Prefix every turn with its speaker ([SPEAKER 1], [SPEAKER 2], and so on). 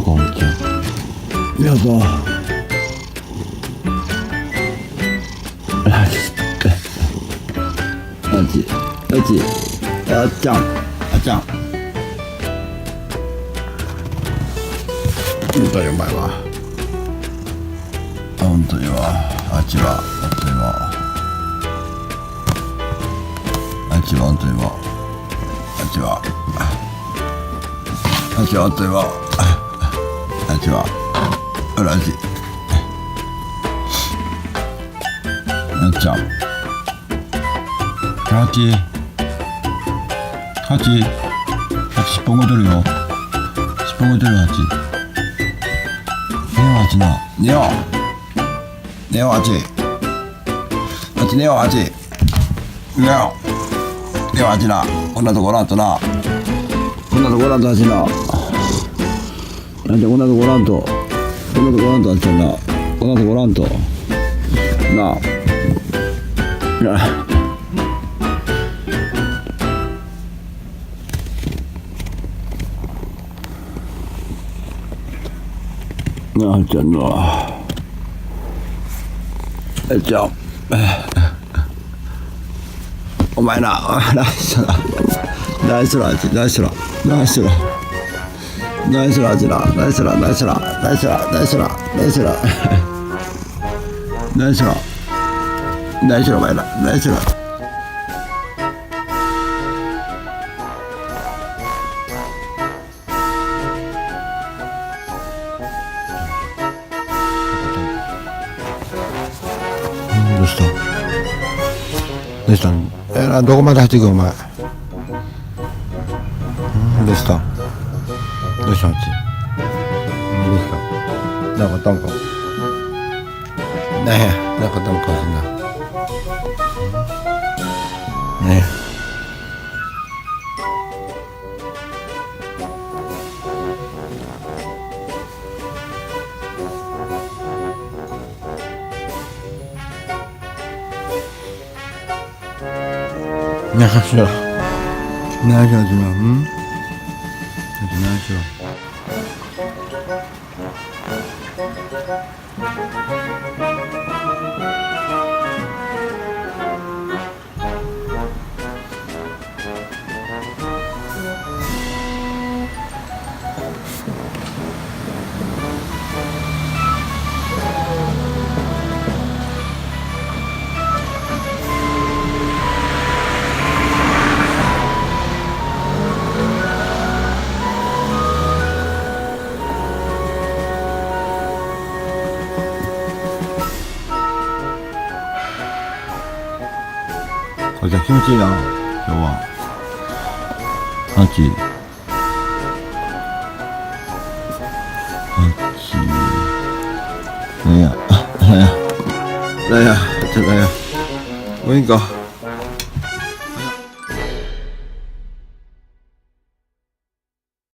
[SPEAKER 1] こんにちは。皆さん。あっちゃん。本当にうまいわ。本当にわ。あっちは本当にわ。あっちは本当にわ。あっちは本当にわ。あっちはうらじ。あっちゃん。ハチ尻尾ごとるよ。尻尾ごとるハチ。寝よハチな。寝よハチ。寝よハチ。寝よハチな。こんなとこおらんとな。こんなとこおらんとハチな。なんでこんなとこおらんと。こんなとこおらんとハチな。こんなとこおらんと。なあ。あっちゃんのあっちゃんお前なナイスラあっちナイスラお前なナイスラどうしたどこまで入っていくお前どうしたあっちどうしたなんかあったんかねえなんかあったんかしんなねえ何しろうん何しろじゃあ気持ちいいな今日はあっちなんやもういいか